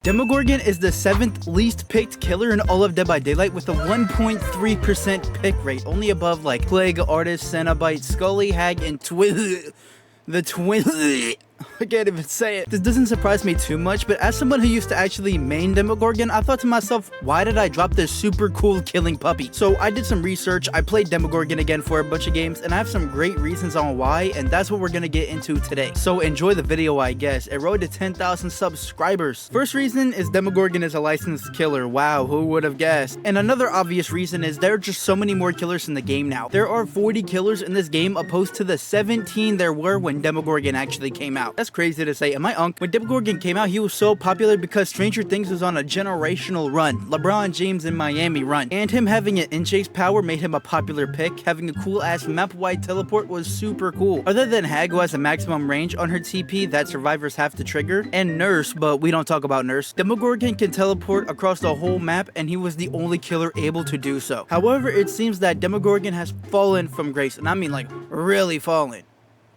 Demogorgon is the 7th least picked killer in all of Dead by Daylight with a 1.3% pick rate, only above like Plague, Artist, Cenobite, Scully, Hag, and the Twin. I can't even say it. This doesn't surprise me too much, but as someone who used to actually main Demogorgon, I thought to myself, why did I drop this super cool killing puppy? So I did some research, I played Demogorgon again for a bunch of games, and I have some great reasons on why, and that's what we're gonna get into today. So enjoy the video, I guess. It rode to 10,000 subscribers. First reason is Demogorgon is a licensed killer. Wow, who would have guessed? And another obvious reason is there are just so many more killers in the game now. There are 40 killers in this game opposed to the 17 there were when Demogorgon actually came out. That's crazy to say. And my uncle, when Demogorgon came out, he was so popular because Stranger Things was on a generational run. LeBron James in Miami run. And him having an in-chase power made him a popular pick. Having a cool ass map-wide teleport was super cool. Other than Hag, who has a maximum range on her TP that survivors have to trigger, and Nurse, but we don't talk about Nurse, Demogorgon can teleport across the whole map, and he was the only killer able to do so. However, it seems that Demogorgon has fallen from grace, and I mean like really fallen.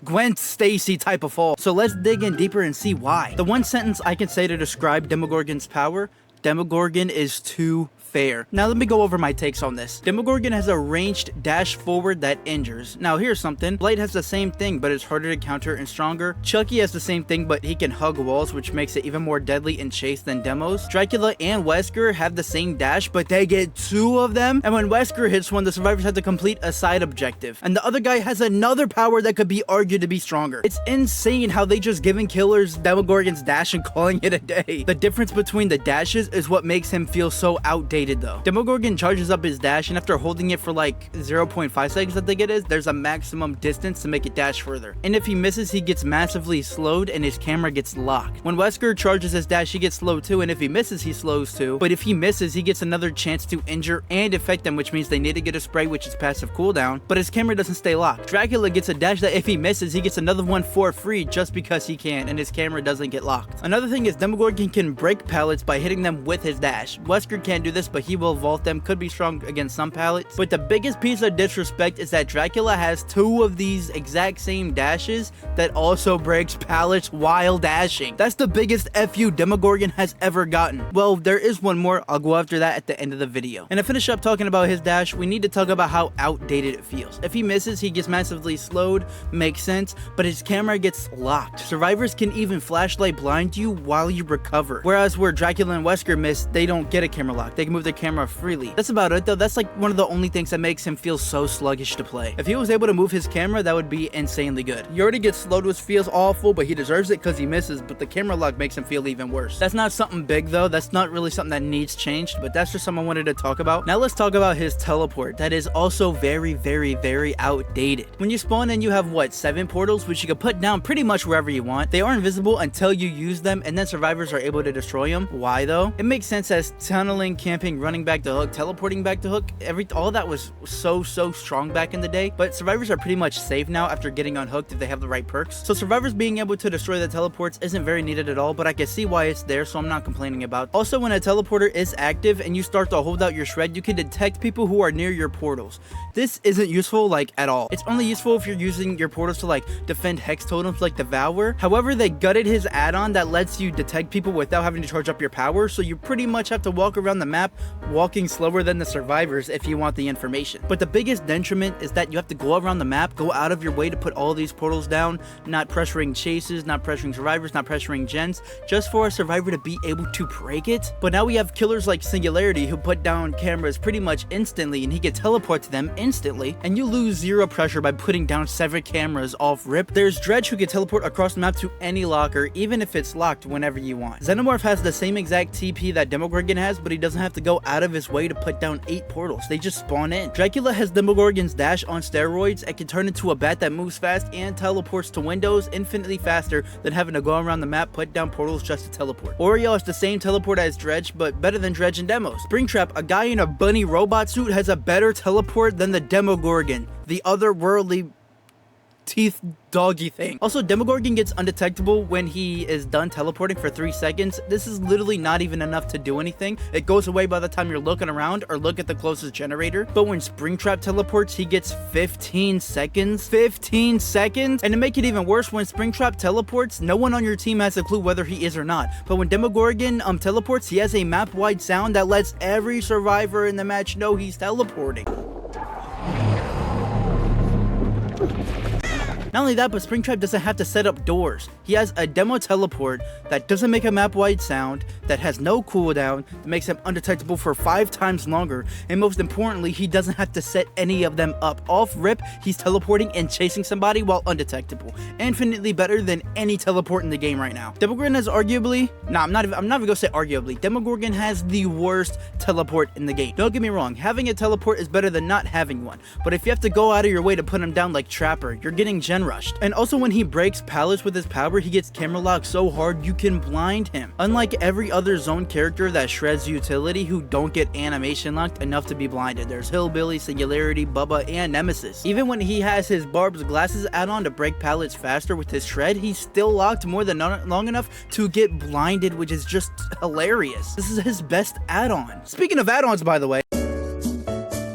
Gwen Stacy type of fall. So let's dig in deeper and see why. The one sentence I can say to describe Demogorgon's power: Demogorgon is too fair. Now let me go over my takes on this. Demogorgon has a ranged dash forward that injures. Now here's something. Blight has the same thing, but it's harder to counter and stronger. Chucky has the same thing, but he can hug walls, which makes it even more deadly in chase than Demos. Dracula and Wesker have the same dash, but they get 2 of them. And when Wesker hits one, the survivors have to complete a side objective. And the other guy has another power that could be argued to be stronger. It's insane how they just giving killers Demogorgon's dash and calling it a day. The difference between the dashes is what makes him feel so outdated though. Demogorgon charges up his dash, and after holding it for like 0.5 seconds, I think it is, there's a maximum distance to make it dash further. And if he misses, he gets massively slowed and his camera gets locked. When Wesker charges his dash, he gets slowed too, and if he misses, he slows too. But if he misses, he gets another chance to injure and affect them, which means they need to get a spray, which is passive cooldown, but his camera doesn't stay locked. Dracula gets a dash that if he misses, he gets another one for free just because he can, and his camera doesn't get locked. Another thing is Demogorgon can break pallets by hitting them with his dash. Wesker can't do this, but he will vault them, could be strong against some pallets. But the biggest piece of disrespect is that Dracula has 2 of these exact same dashes that also breaks pallets while dashing. That's the biggest FU Demogorgon has ever gotten. Well, there is one more. I'll go after that at the end of the video. And to finish up talking about his dash, we need to talk about how outdated it feels. If he misses, he gets massively slowed, makes sense, but his camera gets locked. Survivors can even flashlight blind you while you recover. Whereas where Dracula and Wesker miss, they don't get a camera lock. They can move their camera freely. That's about it though. That's like one of the only things that makes him feel so sluggish to play. If he was able to move his camera, that would be insanely good. He already gets slowed, which feels awful, but he deserves it because he misses, but the camera lock makes him feel even worse. That's not something big though. That's not really something that needs changed, but that's just something I wanted to talk about. Now let's talk about his teleport. That is also very, very, very outdated. When you spawn in, you have what, 7 portals, which you can put down pretty much wherever you want. They are invisible until you use them, and then survivors are able to destroy them. Why though? It makes sense as tunneling, camping, running back to hook, teleporting back to hook, all that was so strong back in the day, but survivors are pretty much safe now after getting unhooked if they have the right perks. So survivors being able to destroy the teleports isn't very needed at all, but I can see why it's there, so I'm not complaining about. Also, when a teleporter is active and you start to hold out your shred, you can detect people who are near your portals. This isn't useful like at all. It's only useful if you're using your portals to like defend hex totems like Devour. However, they gutted his add-on that lets you detect people without having to charge up your power, so you pretty much have to walk around the map walking slower than the survivors if you want the information. But the biggest detriment is that you have to go around the map, go out of your way to put all these portals down, not pressuring chases, not pressuring survivors, not pressuring gens, just for a survivor to be able to break it. But now we have killers like Singularity who put down cameras pretty much instantly, and he can teleport to them instantly, and you lose 0 pressure by putting down 7 cameras off rip. There's Dredge who can teleport across the map to any locker, even if it's locked whenever you want. Xenomorph has the same exact TP that Demogorgon has, but he doesn't have to go out of his way to put down 8 portals. They just spawn in. Dracula has Demogorgon's dash on steroids and can turn into a bat that moves fast and teleports to windows infinitely faster than having to go around the map, put down portals just to teleport. Oreo has the same teleport as Dredge, but better than Dredge and Demos. Springtrap, a guy in a bunny robot suit, has a better teleport than the Demogorgon, the otherworldly teeth doggy thing. Also, Demogorgon gets undetectable when he is done teleporting for 3 seconds. This is literally not even enough to do anything. It goes away by the time you're looking around or look at the closest generator. But when Springtrap teleports, he gets 15 seconds. 15 seconds? And to make it even worse, when Springtrap teleports, no one on your team has a clue whether he is or not. But when Demogorgon teleports, he has a map-wide sound that lets every survivor in the match know he's teleporting. Not only that, but Springtrap doesn't have to set up doors. He has a demo teleport that doesn't make a map-wide sound, that has no cooldown, that makes him undetectable for 5 times longer, and most importantly, he doesn't have to set any of them up. Off rip, he's teleporting and chasing somebody while undetectable. Infinitely better than any teleport in the game right now. Demogorgon has arguably, I'm not even gonna say arguably, Demogorgon has the worst teleport in the game. Don't get me wrong, having a teleport is better than not having one, but if you have to go out of your way to put him down like Trapper, you're getting gen rushed. And also when he breaks pallets with his power, he gets camera locked so hard you can blind him. Unlike every other zone character that shreds utility who don't get animation locked enough to be blinded. There's Hillbilly, Singularity, Bubba, and Nemesis. Even when he has his Barb's glasses add-on to break pallets faster with his shred, he's still locked more than long enough to get blinded, which is just hilarious. This is his best add-on. Speaking of add-ons, by the way,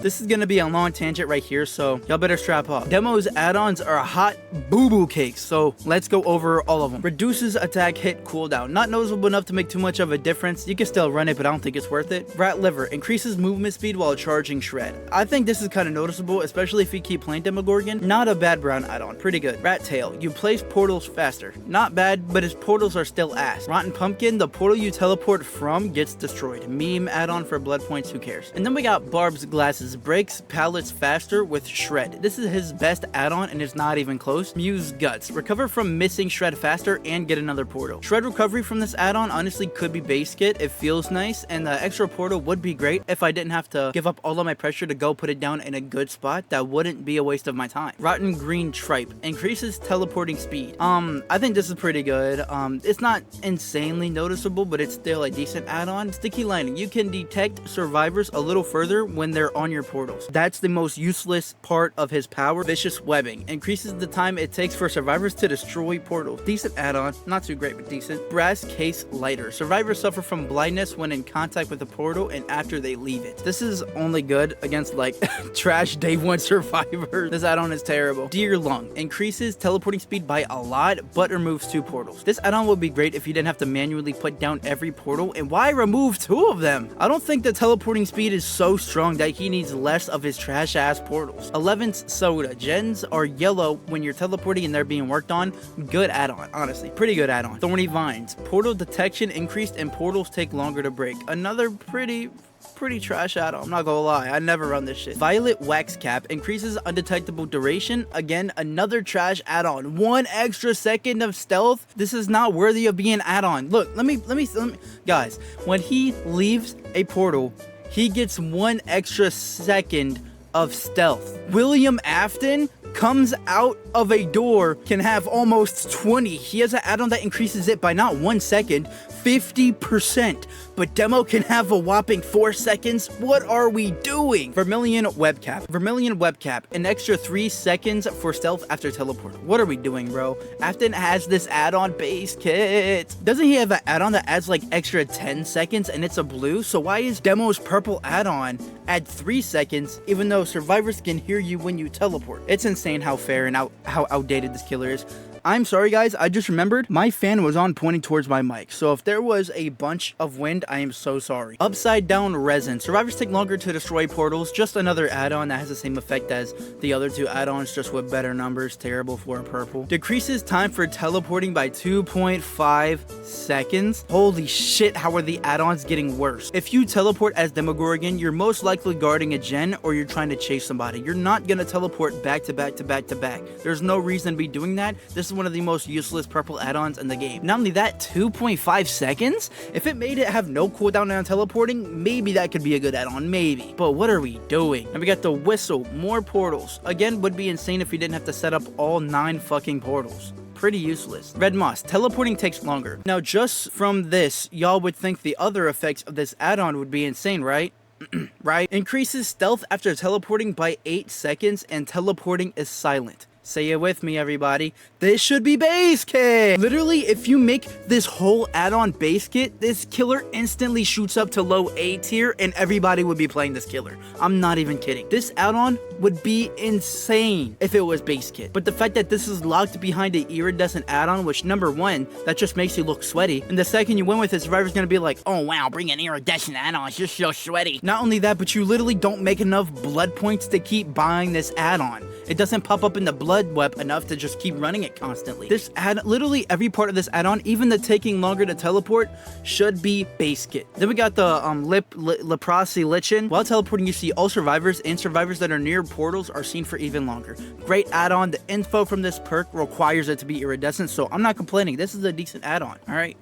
this is gonna be a long tangent right here, so y'all better strap up. Demo's add-ons are hot boo-boo cakes, so let's go over all of them. Reduces attack hit cooldown. Not noticeable enough to make too much of a difference. You can still run it, but I don't think it's worth it. Rat Liver. Increases movement speed while charging shred. I think this is kind of noticeable, especially if you keep playing Demogorgon. Not a bad brown add-on. Pretty good. Rat Tail. You place portals faster. Not bad, but his portals are still ass. Rotten Pumpkin. The portal you teleport from gets destroyed. Meme add-on for blood points, who cares? And then we got Barb's Glasses. Breaks pallets faster with shred. This is his best add-on and it's not even close. Muse Guts. Recover from missing shred faster and get another portal. Shred recovery from this add-on honestly could be base kit. It feels nice and the extra portal would be great if I didn't have to give up all of my pressure to go put it down in a good spot. That wouldn't be a waste of my time. Rotten Green Tripe. Increases teleporting speed. I think this is pretty good. It's not insanely noticeable, but it's still a decent add-on. Sticky Lining. You can detect survivors a little further when they're on your portals. That's the most useless part of his power. Vicious Webbing. Increases the time it takes for survivors to destroy portals. Decent add-on. Not too great, but decent. Brass Case Lighter. Survivors suffer from blindness when in contact with the portal and after they leave it. This is only good against like trash day 1 survivors. This add-on is terrible. Deer Lung. Increases teleporting speed by a lot, but removes 2 portals. This add-on would be great if you didn't have to manually put down every portal. And why remove 2 of them? I don't think the teleporting speed is so strong that he needs less of his trash ass portals. 11th Soda. Gens are yellow when you're teleporting and they're being worked on. Good add-on, honestly. Pretty good add-on. Thorny Vines. Portal detection increased and portals take longer to break. Another pretty trash add-on, I'm not gonna lie. I never run this shit. Violet Wax Cap. Increases undetectable duration. Again, another trash add-on. 1 extra second of stealth. This is not worthy of being add-on. Look, let me guys, when he leaves a portal, he gets 1 extra second of stealth. William Afton comes out of a door, can have almost 20. He has an add-on that increases it by not 1 second, 50%. But Demo can have a whopping 4 seconds. What are we doing? Vermilion Webcap. Vermilion Webcap. An extra 3 seconds for stealth after teleport. What are we doing, bro? Afton has this add-on base kit. Doesn't he have an add-on that adds like extra 10 seconds and it's a blue? So why is Demo's purple add-on add 3 seconds even though survivors can hear you when you teleport? It's insane how fair and how outdated this killer is. I'm sorry guys, I just remembered my fan was on pointing towards my mic, so if there was a bunch of wind, I am so sorry. Upside Down Resin. Survivors take longer to destroy portals. Just another add-on that has the same effect as the other 2 add-ons, just with better numbers. Terrible for a purple. Decreases time for teleporting by 2.5 seconds. Holy shit, how are the add-ons getting worse? If you teleport as Demogorgon, you're most likely guarding a gen or you're trying to chase somebody. You're not gonna teleport back to back to back to back. There's no reason to be doing that. This is one of the most useless purple add-ons in the game. Not only that, 2.5 seconds? If it made it have no cooldown on teleporting, maybe that could be a good add-on, maybe. But what are we doing? And we got the Whistle, more portals. Again, would be insane if you didn't have to set up all 9 fucking portals. Pretty useless. Red Moss. Teleporting takes longer. Now, just from this, y'all would think the other effects of this add-on would be insane, right? Right? Increases stealth after teleporting by 8 seconds and teleporting is silent. Say it with me, everybody. This should be base kit. Literally, if you make this whole add-on base kit, this killer instantly shoots up to low A tier and everybody would be playing this killer. I'm not even kidding. This add-on would be insane if it was base kit. But the fact that this is locked behind an iridescent add-on, which number one, that just makes you look sweaty. And the second you win with it, Survivor's gonna be like, oh wow, bring an iridescent add-on, it's just so sweaty. Not only that, but you literally don't make enough blood points to keep buying this add-on. It doesn't pop up in the blood web enough to just keep running it constantly. This literally every part of this add-on, even the taking longer to teleport, should be base kit. Then we got the leprosy lichen. While teleporting, you see all survivors and survivors that are near portals are seen for even longer. Great add-on. The info from this perk requires it to be iridescent, so I'm not complaining. This is a decent add-on. All right.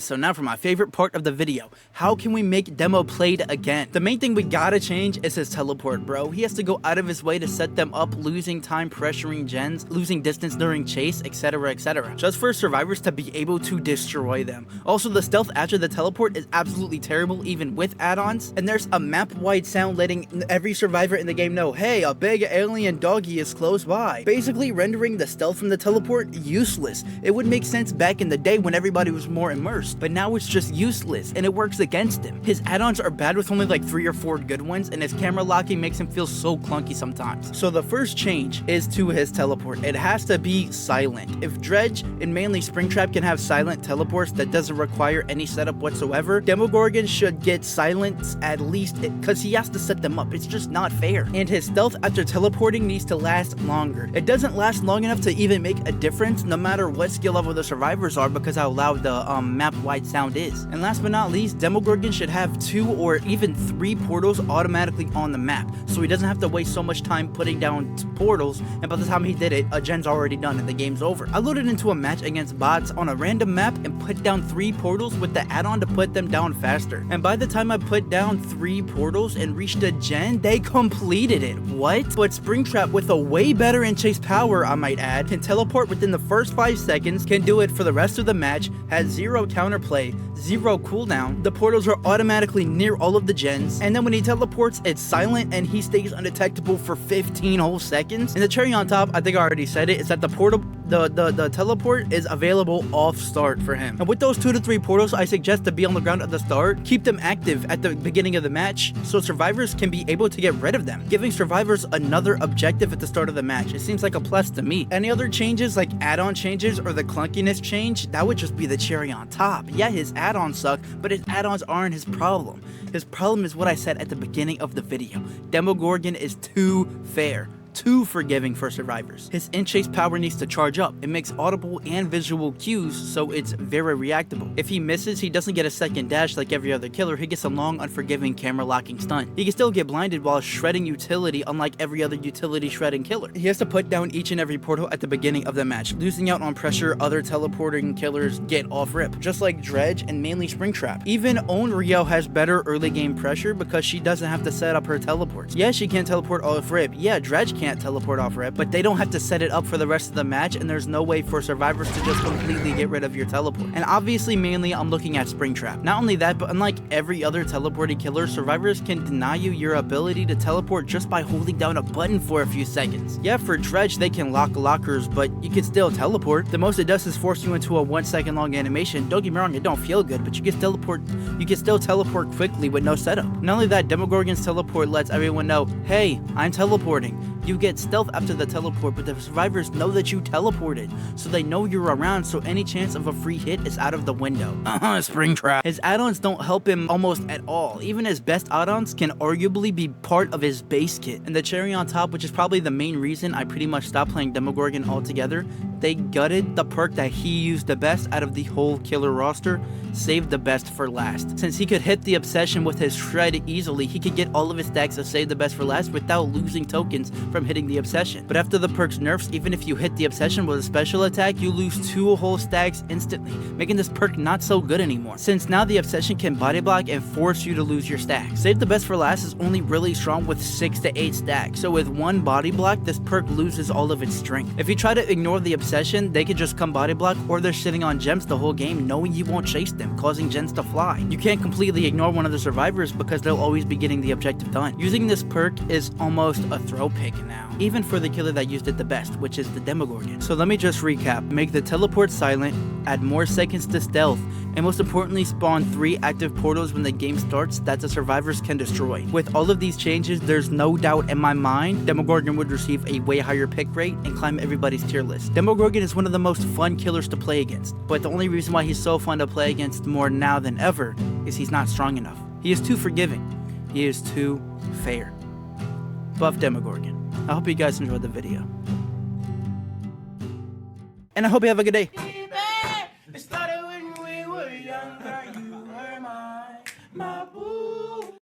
So now for my favorite part of the video. How can we make Demo played again? The main thing we gotta change is his teleport, bro. He has to go out of his way to set them up, losing time pressuring gens, losing distance during chase, etc, etc, just for survivors to be able to destroy them. Also, the stealth after the teleport is absolutely terrible even with add-ons, and there's a map-wide sound letting every survivor in the game know, hey, a big alien doggy is close by, basically rendering the stealth from the teleport useless. It would make sense back in the day when everybody was more immersed, but now it's just useless and it works against him. His add-ons are bad with only like 3 or 4 good ones, and his camera locking makes him feel so clunky sometimes. So the first change is to his teleport. It has to be silent. If Dredge and mainly Springtrap can have silent teleports that doesn't require any setup whatsoever, Demogorgon should get silence at least because he has to set them up. It's just not fair. And his stealth after teleporting needs to last longer. It doesn't last long enough to even make a difference no matter what skill level the survivors are because how loud the map-wide sound is. And last but not least, Demogorgon should have 2 or even 3 portals automatically on the map so he doesn't have to waste so much time putting down portals, and by the time he did it, a gen's already done and the game's over. I loaded into a match against bots on a random map and put down 3 portals with the add-on to put them down faster. And by the time I put down 3 portals and reached a gen, they completed it. What? But Springtrap, with a way better in-chase power, I might add, can teleport within the first 5 seconds, can do it for the rest of the match, has 0 counterplay, 0 cooldown, the portals are automatically near all of the gens, and then when he teleports, it's silent and he stays undetectable for 15 whole seconds. And the cherry on top, I think I already said it, is that the teleport is available off start for him. And with those 2 to 3 portals, I suggest to be on the ground at the start, keep them active at the beginning of the match so survivors can be able to get rid of them, giving survivors another objective at the start of the match. It seems like a plus to me. Any other changes like add-on changes or the clunkiness change, that would just be the cherry on top. Yeah, his add-ons suck, but his add-ons aren't his problem. His problem is what I said at the beginning of the video. Demogorgon is too fair, too forgiving for survivors. His in-chase power needs to charge up. It makes audible and visual cues, so it's very reactable. If he misses, he doesn't get a second dash like every other killer, he gets a long, unforgiving camera locking stun. He can still get blinded while shredding utility, unlike every other utility shredding killer. He has to put down each and every portal at the beginning of the match, losing out on pressure other teleporting killers get off rip, just like Dredge and mainly Springtrap. Even Own Rio has better early game pressure because she doesn't have to set up her teleports. Yeah, she can't teleport off rip. Yeah, Dredge can't teleport off rip, but they don't have to set it up for the rest of the match, and there's no way for survivors to just completely get rid of your teleport. And obviously, mainly, I'm looking at Springtrap. Not only that, but unlike every other teleporting killer, survivors can deny you your ability to teleport just by holding down a button for a few seconds. Yeah, for Dredge, they can lock lockers, but you can still teleport. The most it does is force you into a 1 second long animation. Don't get me wrong, it don't feel good, but you can still teleport quickly with no setup. Not only that, Demogorgon's teleport lets everyone know, hey, I'm teleporting. You get stealth after the teleport, but the survivors know that you teleported, so they know you're around, so any chance of a free hit is out of the window. Springtrap. His add-ons don't help him almost at all. Even his best add-ons can arguably be part of his base kit. And the cherry on top, which is probably the main reason I pretty much stopped playing Demogorgon altogether, they gutted the perk that he used the best out of the whole killer roster, saved the best for last. Since he could hit the obsession with his shred easily, he could get all of his stacks of save the best for last without losing tokens from hitting the obsession. But after the perk's nerfs, even if you hit the obsession with a special attack, you lose 2 whole stacks instantly, making this perk not so good anymore, since now the obsession can body block and force you to lose your stacks. Save the best for last is only really strong with 6 to 8 stacks, so with 1 body block, this perk loses all of its strength. If you try to ignore the obsession session, they could just come body block, or they're sitting on gems the whole game knowing you won't chase them, causing gens to fly. You can't completely ignore one of the survivors because they'll always be getting the objective done. Using this perk is almost a throw pick now, even for the killer that used it the best, which is the Demogorgon. So let me just recap. Make the teleport silent, add more seconds to stealth, and most importantly spawn 3 active portals when the game starts that the survivors can destroy. With all of these changes, there's no doubt in my mind Demogorgon would receive a way higher pick rate and climb everybody's tier list. Demogorgon is one of the most fun killers to play against, but the only reason why he's so fun to play against more now than ever is he's not strong enough. He is too forgiving. He is too fair. Buff Demogorgon. I hope you guys enjoyed the video. And I hope you have a good day. It started when we were younger.